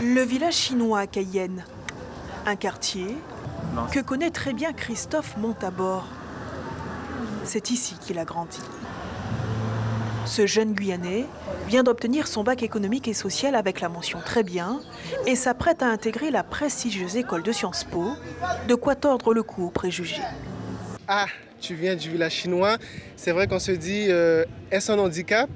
Le village chinois à Cayenne, un quartier que connaît très bien Christophe Montabor. C'est ici qu'il a grandi. Ce jeune Guyanais vient d'obtenir son bac économique et social avec la mention très bien et s'apprête à intégrer la prestigieuse école de Sciences Po, de quoi tordre le cou aux préjugés. Ah, tu viens du village chinois. C'est vrai qu'on se dit, est-ce un handicap ?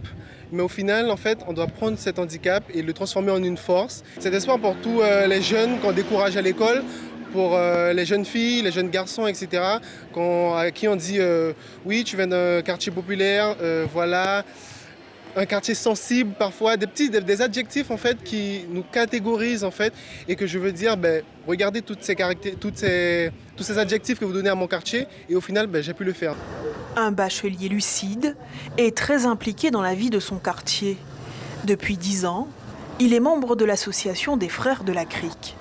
Mais au final, en fait, on doit prendre cet handicap et le transformer en une force. C'est espoir pour tous les jeunes qu'on décourage à l'école, pour les jeunes filles, les jeunes garçons, etc., à qui on dit oui, tu viens d'un quartier populaire, voilà, un quartier sensible parfois, des adjectifs en fait qui nous catégorisent en fait et que je veux dire, regardez tous ces adjectifs que vous donnez à mon quartier et au final, j'ai pu le faire. Un bachelier lucide et très impliqué dans la vie de son quartier. Depuis 10 ans, il est membre de l'association des Frères de la Crique.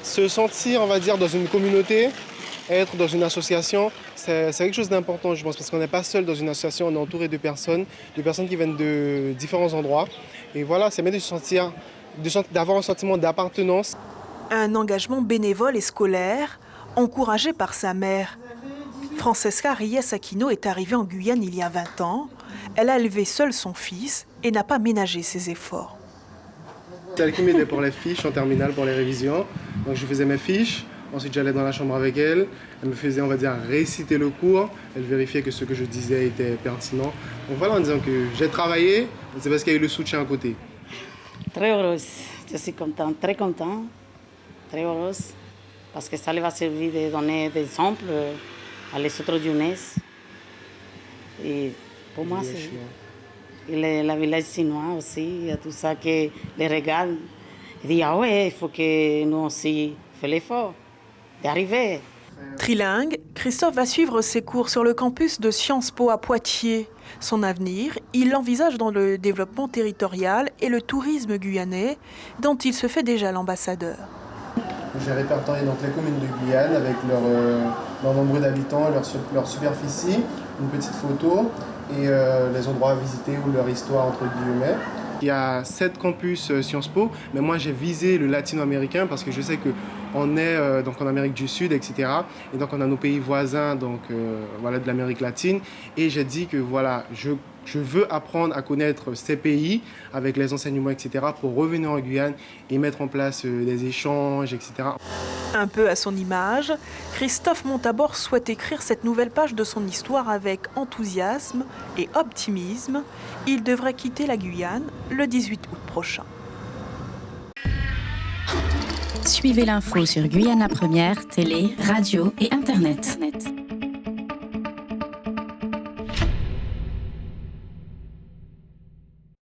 Se sentir, on va dire, dans une communauté, être dans une association, c'est quelque chose d'important, je pense, parce qu'on n'est pas seul dans une association, on est entouré de personnes qui viennent de différents endroits. Et voilà, c'est bien d'avoir un sentiment d'appartenance. Un engagement bénévole et scolaire, encouragé par sa mère. Francesca Reyes Aquino est arrivée en Guyane il y a 20 ans. Elle a élevé seule son fils et n'a pas ménagé ses efforts. C'est elle qui m'aidait pour les fiches en terminale, pour les révisions. Donc je faisais mes fiches, ensuite j'allais dans la chambre avec elle. Elle me faisait, on va dire, réciter le cours. Elle vérifiait que ce que je disais était pertinent. Donc voilà, en disant que j'ai travaillé, c'est parce qu'il y a eu le soutien à côté. Très heureuse, je suis contente, très très heureuse. Parce que ça lui va servir de donner des exemples à les autres jeunesses. Et pour moi, c'est... Et la village chinois aussi, il y a tout ça qui les regarde. Ils disent, ah ouais, il faut que nous aussi fassions l'effort d'arriver. Trilingue, Christophe va suivre ses cours sur le campus de Sciences Po à Poitiers. Son avenir, il l'envisage dans le développement territorial et le tourisme guyanais, dont il se fait déjà l'ambassadeur. J'ai répertorié donc les communes de Guyane avec leur nombre d'habitants, leur superficie, une petite photo et les endroits à visiter ou leur histoire entre guillemets. Il y a 7 campus Sciences Po, mais moi j'ai visé le latino-américain parce que je sais qu'on est donc en Amérique du Sud, etc. Et donc on a nos pays voisins donc, voilà, de l'Amérique latine. Et j'ai dit que voilà, je veux apprendre à connaître ces pays avec les enseignements, etc. pour revenir en Guyane et mettre en place des échanges, etc. Un peu à son image, Christophe Montabor souhaite écrire cette nouvelle page de son histoire avec enthousiasme et optimisme. Il devrait quitter la Guyane le 18 août prochain. Suivez l'info sur Guyana Première, télé, radio et internet.